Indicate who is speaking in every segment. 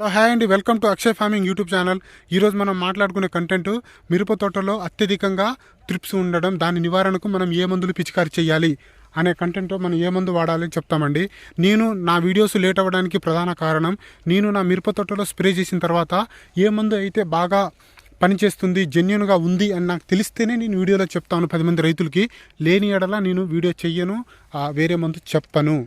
Speaker 1: Hello hi అండి, welcome to Akshay farming YouTube channel. ఈరోజు మనం మాట్లాడుకునే కంటెంట్ మిరప తోటలో అత్యధికంగా త్రిప్స్ ఉండడం, దాని నివారణకు మనం ఏ మందులు పిచికారీ చేయాలి అనే కంటెంట్ మనం ఏ మందు వాడాలి చెప్తామండి. నేను నా వీడియోస్ లేట్ అవ్వడానికి ప్రధాన కారణం, నేను నా మిరప తోటలో స్ప్రే చేసిన తర్వాత ఏ మందు అయితే బాగా పనిచేస్తుంది, జెన్యున్గా ఉంది అని నాకు తెలిస్తేనే నేను వీడియోలో చెప్తాను 10 మంది రైతులకి. లేని ఎడల నేను వీడియో చెయ్యను, వేరే మందు చెప్పను.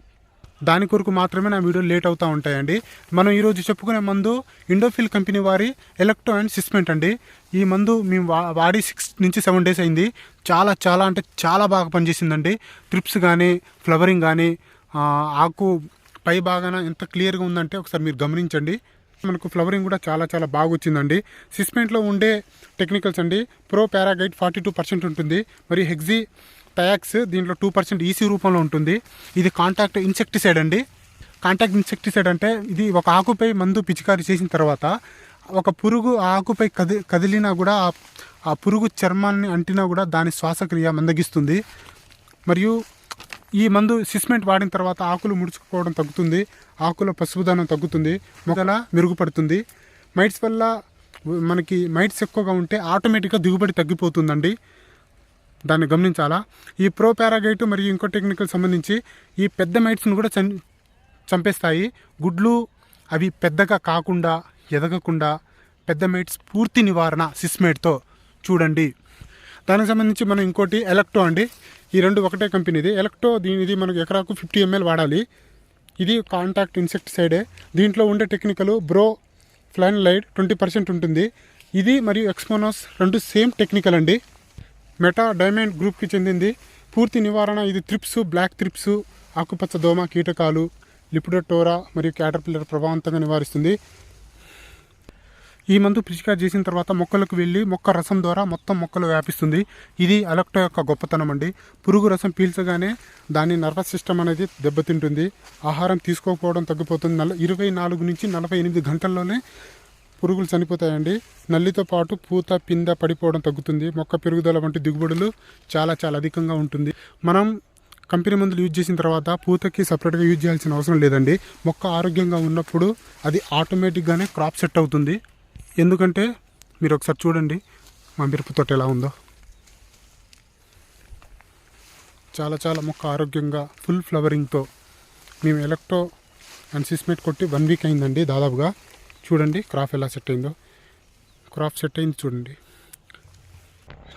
Speaker 1: దాని కొరకు మాత్రమే నా వీడియో లేట్ అవుతూ ఉంటాయండి. మనం ఈరోజు చెప్పుకునే మందు ఇండోఫిల్ కంపెనీ వారి ఎలక్ట్రో అండ్ సిస్మెంట్ అండి. ఈ మందు మేము వాడి 6 నుంచి 7 డేస్ అయింది. చాలా అంటే చాలా బాగా పనిచేసిందండి. ట్రిప్స్ కానీ, ఫ్లవరింగ్ కానీ, ఆకు పై భాగాన ఎంత క్లియర్గా ఉందంటే ఒకసారి మీరు గమనించండి. మనకు ఫ్లవరింగ్ కూడా చాలా బాగా వచ్చిందండి. సిస్మెంట్లో ఉండే టెక్నికల్స్ అండి, ప్రో పారాగైట్ 42% ఉంటుంది, మరియు హెక్సీ థయాక్స్ దీంట్లో 2% ఈసీ రూపంలో ఉంటుంది. ఇది కాంటాక్ట్ ఇన్సెక్టిసైడ్ అండి. కాంటాక్ట్ ఇన్సెక్టిసైడ్ అంటే ఇది ఒక ఆకుపై మందు పిచికారీ చేసిన తర్వాత ఒక పురుగు ఆ ఆకుపై కదిలినా కూడా ఆ పురుగు చర్మాన్ని అంటినా కూడా దాని శ్వాసక్రియ మందగిస్తుంది. మరియు ఈ మందు సిస్మెంట్ వాడిన తర్వాత ఆకులు ముడుచుకుపోవడం తగ్గుతుంది, ఆకుల పసుపుదనం తగ్గుతుంది, మొదల మెరుగుపడుతుంది. మైట్స్ వల్ల మనకి మైట్స్ ఎక్కువగా ఉంటే ఆటోమేటిక్గా దిగుబడి తగ్గిపోతుందండి, దాన్ని గమనించాలా. ఈ ప్రో పారాగైట్ మరియు ఇంకో టెక్నికల్ సంబంధించి ఈ పెద్ద మైట్స్ను కూడా చంపేస్తాయి. గుడ్లు అవి పెద్దగా కాకుండా, ఎదగకుండా పెద్ద మైట్స్ పూర్తి నివారణ సిస్మేట్తో చూడండి. దానికి సంబంధించి మనం ఇంకోటి ఎలక్ట్రో అండి. ఈ రెండు ఒకటే కంపెనీది. ఎలక్ట్రో ఇది మనకు ఎకరాకు 50 ml వాడాలి. ఇది కాంటాక్ట్ ఇన్సెక్టిసైడే. దీంట్లో ఉండే టెక్నికల్ బ్రో ఫ్లైనలైడ్ 20% ఉంటుంది. ఇది మరియు ఎక్స్మోనోస్ రెండు సేమ్ టెక్నికల్ అండి. మెటా డైమండ్ గ్రూప్కి చెందింది. పూర్తి నివారణ ఇది త్రిప్స్, బ్లాక్ త్రిప్స్, ఆకుపచ్చ దోమ, కీటకాలు, లిపిడోటోరా మరియు క్యాటర్పిల్లర్ ప్రభావవంతంగా నివారిస్తుంది. ఈ మందు పిచికారీ చేసిన తర్వాత మొక్కలకు వెళ్ళి మొక్క రసం ద్వారా మొత్తం మొక్కలు వ్యాపిస్తుంది. ఇది ఎలక్ట్రో యొక్క గొప్పతనం అండి. పురుగు రసం పీల్చగానే దాని నర్వస్ సిస్టమ్ అనేది దెబ్బతింటుంది, ఆహారం తీసుకోకపోవడం తగ్గిపోతుంది. 24 నుంచి 48 గంటల్లోనే పురుగులు చనిపోతాయండి. నల్లితో పాటు పూత, పింద పడిపోవడం తగ్గుతుంది. మొక్క పెరుగుదల వంటి దిగుబడులు చాలా అధికంగా ఉంటుంది. మనం కంపెనీ మందులు యూజ్ చేసిన తర్వాత పూతకి సపరేట్గా యూజ్ చేయాల్సిన అవసరం లేదండి. మొక్క ఆరోగ్యంగా ఉన్నప్పుడు అది ఆటోమేటిక్గానే క్రాప్ సెట్ అవుతుంది. ఎందుకంటే మీరు ఒకసారి చూడండి మా మిరప తోట ఎలా ఉందో. చాలా మొక్క ఆరోగ్యంగా ఫుల్ ఫ్లవరింగ్తో మేము ఎలక్ట్రో అండ్ సిస్మెట్ కొట్టి 1 వీక్ అయిందండి దాదాపుగా. చూడండి క్రాప్ ఎలా సెట్ అయిందో. క్రాప్ సెట్ అయింది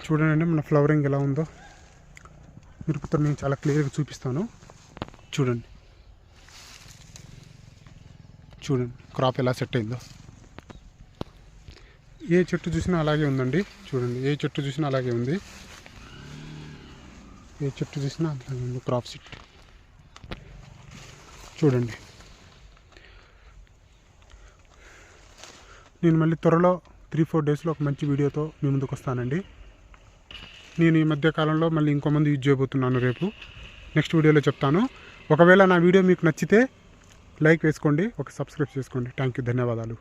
Speaker 1: చూడండి మన ఫ్లవరింగ్ ఎలా ఉందో. మిరపతో నేను చాలా క్లియర్గా చూపిస్తాను. చూడండి క్రాప్ ఎలా సెట్ అయిందో. ఏ చెట్టు చూసినా అలాగే ఉందండి. చూడండి ఏ చెట్టు చూసినా అలాగే ఉంది. ఏ చెట్టు చూసినా అలాగే ఉంది క్రాప్ సెట్. చూడండి. నేను మళ్ళీ త్వరలో 3-4 డేస్లో ఒక మంచి వీడియోతో మీ ముందుకు వస్తానండి. నేను ఈ మధ్య కాలంలో మళ్ళీ ఇంకో మంది యూజ్ చేయబోతున్నాను, రేపు నెక్స్ట్ వీడియోలో చెప్తాను. ఒకవేళ నా వీడియో మీకు నచ్చితే లైక్ వేసుకోండి, ఒక సబ్స్క్రైబ్ చేసుకోండి. థ్యాంక్ యూ, ధన్యవాదాలు.